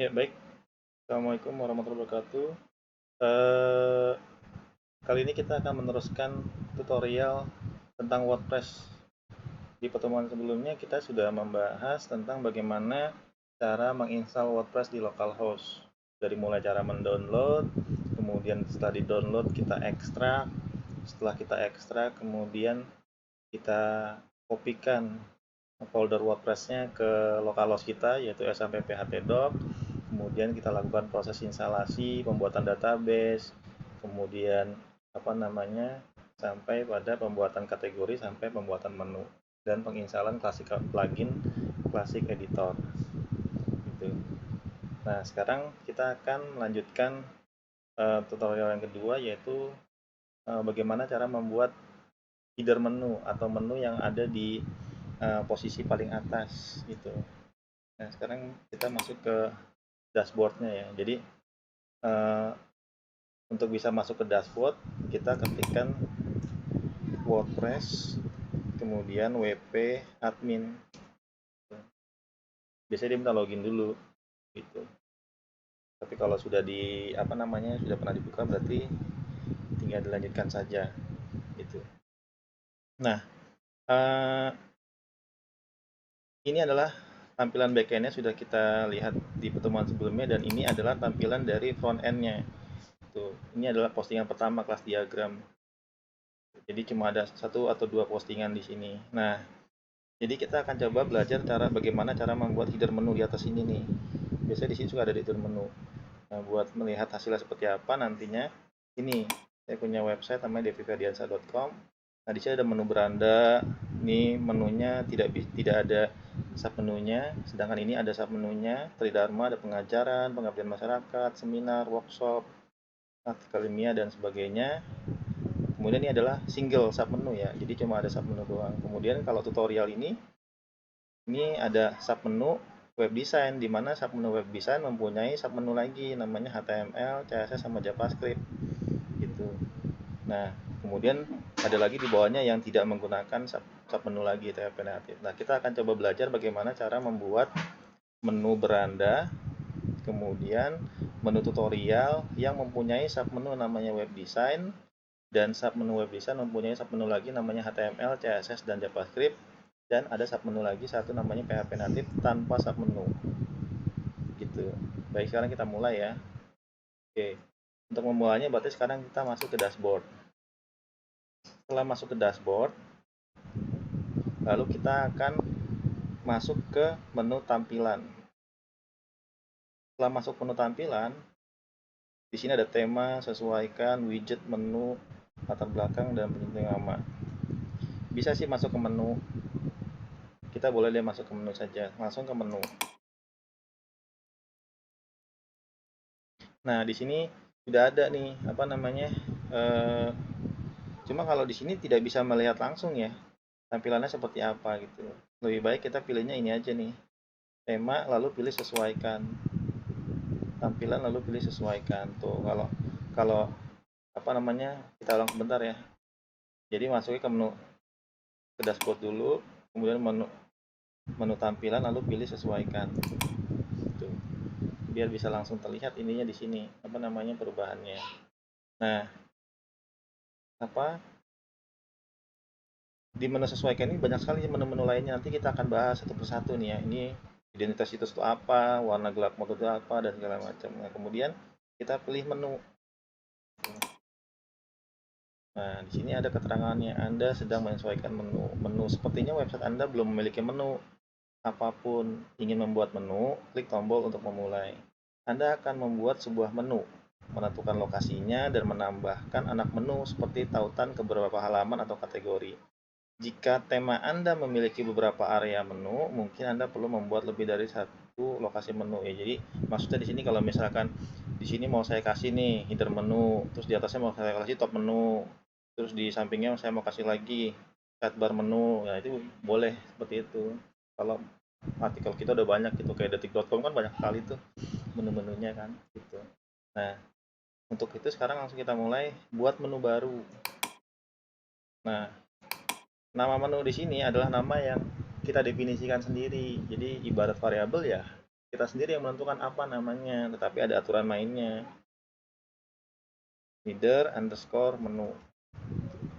Ya, baik. Assalamualaikum warahmatullahi wabarakatuh. Eh, Kali ini kita akan meneruskan tutorial tentang WordPress. Di pertemuan sebelumnya kita sudah membahas tentang bagaimana cara menginstal WordPress di localhost. Dari mulai cara mendownload, kemudian setelah di-download kita ekstrak. Setelah kita ekstrak, kemudian kita kopikan folder WordPress-nya ke localhost kita, yaitu sampai.phpdoc. Kemudian kita lakukan proses instalasi, pembuatan database, kemudian sampai pada pembuatan kategori, sampai pembuatan menu dan penginstalan Classic plugin Classic Editor gitu. Nah, sekarang kita akan melanjutkan tutorial yang kedua, yaitu bagaimana cara membuat header menu atau menu yang ada di posisi paling atas gitu. Nah, sekarang kita masuk ke dashboardnya ya. Jadi untuk bisa masuk ke dashboard, kita ketikkan WordPress, kemudian WP admin. Biasanya dia minta login dulu gitu. Tapi kalau sudah sudah pernah dibuka, berarti tinggal dilanjutkan saja gitu. Nah, eh, ini adalah tampilan backendnya sudah kita lihat di pertemuan sebelumnya, dan ini adalah tampilan dari front endnya. Tuh, ini adalah postingan pertama kelas diagram. Jadi cuma ada satu atau dua postingan di sini. Nah, jadi kita akan coba belajar bagaimana cara membuat header menu di atas ini nih. Biasanya di sini juga ada header menu. Nah, buat melihat hasilnya seperti apa nantinya, ini saya punya website namanya deviferdiansa.com. Nah, di sini ada menu beranda. Ini menunya tidak ada sub menunya, sedangkan ini ada sub menunya. Tridharma, ada pengajaran, pengabdian masyarakat, seminar, workshop, artikel ilmiah dan sebagainya. Kemudian ini adalah single sub menu ya, jadi cuma ada sub menu doang. Kemudian kalau tutorial ini ada sub menu web design, di mana sub menu web design mempunyai sub menu lagi namanya HTML, CSS sama JavaScript gitu. Nah, kemudian ada lagi di bawahnya yang tidak menggunakan sub menu lagi, TP native. Nah, kita akan coba belajar bagaimana cara membuat menu beranda, kemudian menu tutorial yang mempunyai sub menu namanya web design, dan sub menu web design mempunyai sub menu lagi namanya HTML, CSS, dan JavaScript, dan ada sub menu lagi satu namanya PHP native tanpa sub menu gitu. Baik, sekarang kita mulai ya. Oke, untuk memulainya berarti sekarang kita masuk ke dashboard. Setelah masuk ke dashboard, lalu kita akan masuk ke menu tampilan. Setelah masuk menu tampilan, di sini ada tema, sesuaikan, widget, menu, latar belakang, dan penyesuaian nama. Bisa sih masuk ke menu. Kita boleh lihat masuk ke menu saja, langsung ke menu. Nah, di sini sudah ada nih cuma kalau di sini tidak bisa melihat langsung ya tampilannya seperti apa gitu. Lebih baik kita pilihnya ini aja nih, tema, lalu pilih sesuaikan tampilan, lalu pilih sesuaikan. Tuh, kalau kalau kita ulang sebentar ya. Jadi masuknya ke menu, ke dashboard dulu, kemudian menu menu tampilan, lalu pilih sesuaikan. Tuh, biar bisa langsung terlihat ininya di sini perubahannya. Nah, di menu sesuaikan ini banyak sekali menu-menu lainnya, nanti kita akan bahas satu persatu nih ya. Ini identitas situs itu apa, warna gelap mode itu apa, dan segala macam. Nah, kemudian kita pilih menu. Nah, di sini ada keterangannya, Anda sedang menyesuaikan menu. Sepertinya website Anda belum memiliki menu apapun. Ingin membuat menu, klik tombol untuk memulai. Anda akan membuat sebuah menu, menentukan lokasinya, dan menambahkan anak menu seperti tautan ke beberapa halaman atau kategori. Jika tema Anda memiliki beberapa area menu, mungkin Anda perlu membuat lebih dari satu lokasi menu ya. Jadi maksudnya di sini kalau misalkan di sini mau saya kasih nih header menu, terus di atasnya mau saya kasih top menu, terus di sampingnya saya mau kasih lagi sidebar menu, ya itu boleh seperti itu. Kalau artikel kita udah banyak gitu, kayak detik.com kan banyak sekali tuh menu-menunya kan gitu. Nah, untuk itu sekarang langsung kita mulai buat menu baru. Nah, nama menu di sini adalah nama yang kita definisikan sendiri. Jadi ibarat variabel ya, kita sendiri yang menentukan apa namanya, tetapi ada aturan mainnya. Header underscore menu.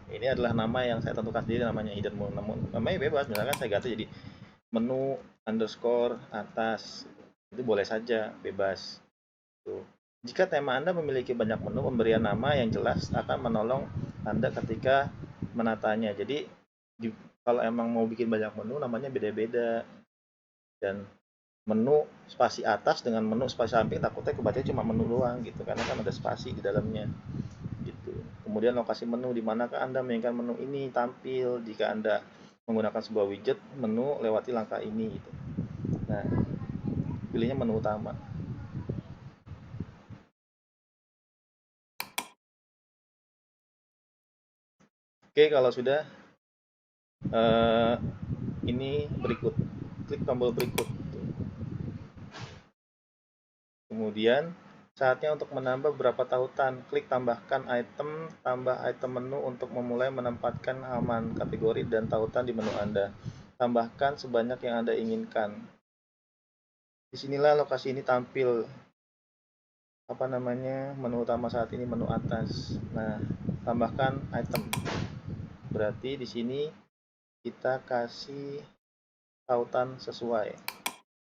Ini adalah nama yang saya tentukan sendiri, namanya header menu. Namanya bebas, misalkan saya ganti jadi menu underscore atas, itu boleh saja, bebas. Tuh. Jika tema Anda memiliki banyak menu, pemberian nama yang jelas akan menolong Anda ketika menatanya. Jadi kalau emang mau bikin banyak menu, namanya beda-beda. Dan menu spasi atas dengan menu spasi samping takutnya kebaca cuma menu doang gitu, karena kan ada spasi di dalamnya gitu. Kemudian lokasi menu, di manakah Anda menginginkan menu ini tampil. Jika Anda menggunakan sebuah widget menu, lewati langkah ini gitu. Nah, pilihnya menu utama. Oke, kalau sudah ini berikut, klik tombol berikut. Kemudian saatnya untuk menambah beberapa tautan. Klik tambahkan item, tambah item menu untuk memulai menempatkan halaman, kategori, dan tautan di menu Anda. Tambahkan sebanyak yang Anda inginkan. Disinilah lokasi ini tampil. Apa namanya, menu utama saat ini menu atas. Nah, tambahkan item. Berarti di sini kita kasih tautan sesuai.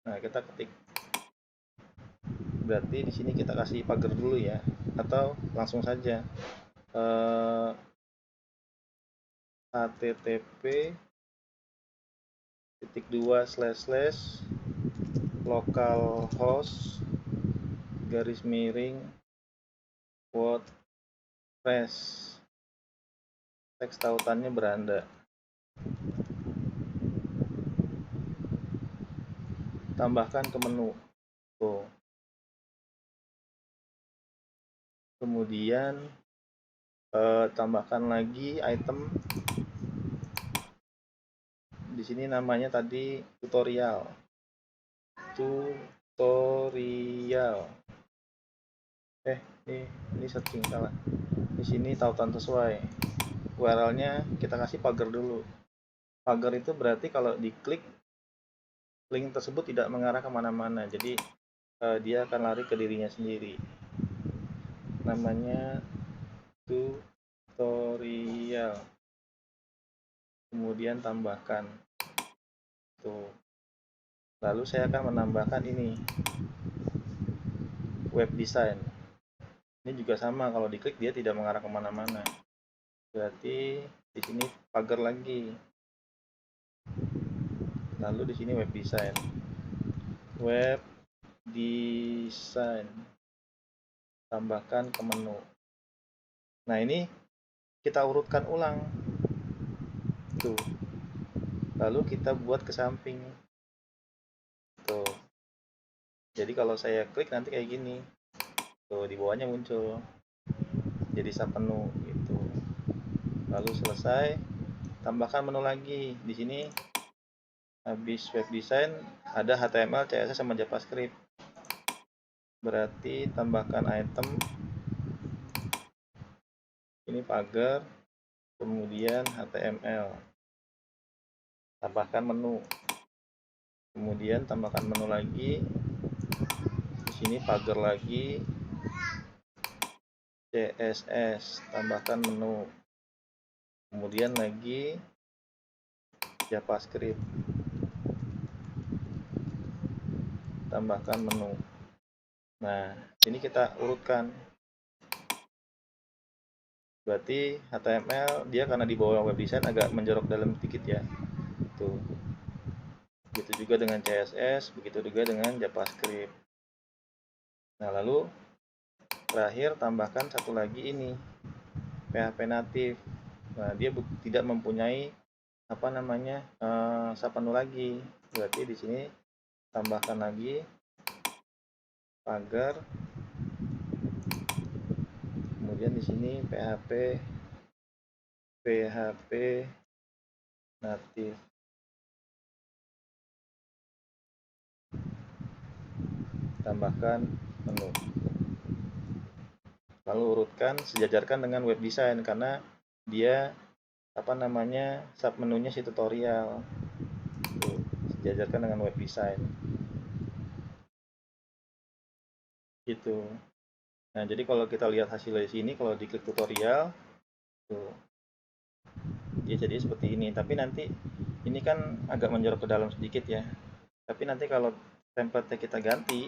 Nah, kita ketik. Berarti di sini kita kasih pagar dulu ya, atau langsung saja http://localhost /WordPress. Teks tautannya beranda. Tambahkan ke menu. Tuh. Kemudian tambahkan lagi item. Di sini namanya tadi tutorial. Ini searching salah. Di sini tautan sesuai. URL-nya kita kasih pagar dulu. Pagar itu berarti kalau diklik, link tersebut tidak mengarah kemana-mana. Jadi dia akan lari ke dirinya sendiri. Namanya tutorial. Kemudian tambahkan. Tuh. Lalu saya akan menambahkan ini, web design. Ini juga sama, kalau diklik dia tidak mengarah kemana-mana. Berarti di sini pagar lagi. Lalu di sini web design. Web design. Tambahkan ke menu. Nah, ini kita urutkan ulang. Tuh. Lalu kita buat ke samping. Tuh. Jadi kalau saya klik nanti kayak gini. Tuh, di bawahnya muncul. Jadi sub menu gitu. Lalu selesai, tambahkan menu lagi. Di sini habis web design ada HTML, CSS sama JavaScript. Berarti tambahkan item. Ini pagar, kemudian HTML. Tambahkan menu. Kemudian tambahkan menu lagi. Di sini pagar lagi. CSS, tambahkan menu. Kemudian lagi JavaScript. Tambahkan menu. Nah, ini kita urutkan. Berarti HTML dia karena di bawah web design agak menjorok dalam sedikit ya. Tuh. Begitu juga dengan CSS, begitu juga dengan JavaScript. Nah, lalu terakhir tambahkan satu lagi ini, PHP native. Nah, dia tidak mempunyai apa namanya sub menu lagi. Berarti di sini tambahkan lagi pagar. Kemudian di sini PHP native. Tambahkan menu. Lalu urutkan, sejajarkan dengan web design karena dia apa namanya sub menunya si tutorial. Tuh, sejajarkan dengan web design. gitu. Nah, jadi kalau kita lihat hasil dari sini, kalau diklik tutorial, tuh, dia jadi seperti ini. Tapi nanti ini kan agak menjorok ke dalam sedikit ya. Tapi nanti kalau template kita ganti,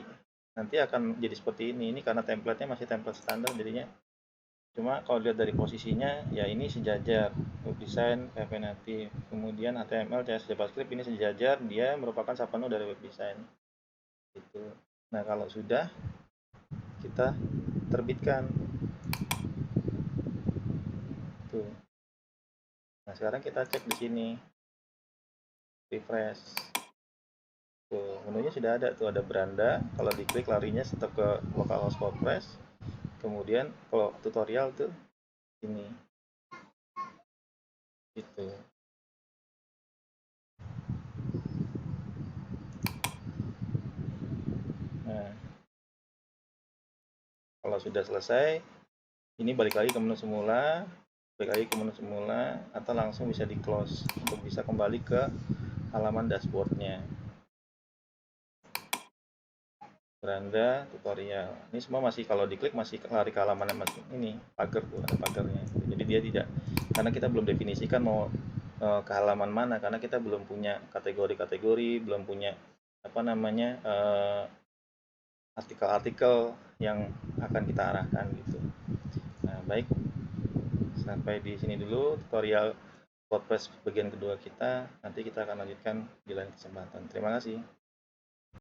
nanti akan jadi seperti ini. Ini karena template-nya masih template standar jadinya. Cuma kalau lihat dari posisinya, ya ini sejajar. Web design, PHP native, kemudian HTML, CSS, JavaScript ini sejajar. Dia merupakan submenu dari web design. Gitu. Nah, kalau sudah, kita terbitkan. Tuh. Nah, sekarang kita cek di sini, refresh. Tuh, menunya sudah ada tuh, ada beranda. Kalau diklik larinya tetap ke localhost WordPress. Kemudian kalau tutorial tuh ini gitu. Nah, kalau sudah selesai, ini balik lagi ke menu semula, atau langsung bisa di close untuk bisa kembali ke halaman dashboardnya. Beranda tutorial. Ini semua masih kalau diklik masih lari ke halaman yang masih ini pagar tuh, ada pagarnya. Jadi dia tidak, karena kita belum definisikan mau ke halaman mana, karena kita belum punya kategori-kategori, belum punya apa namanya artikel-artikel yang akan kita arahkan gitu. Nah, baik, sampai di sini dulu tutorial WordPress bagian kedua kita. Nanti kita akan lanjutkan di lain kesempatan. Terima kasih.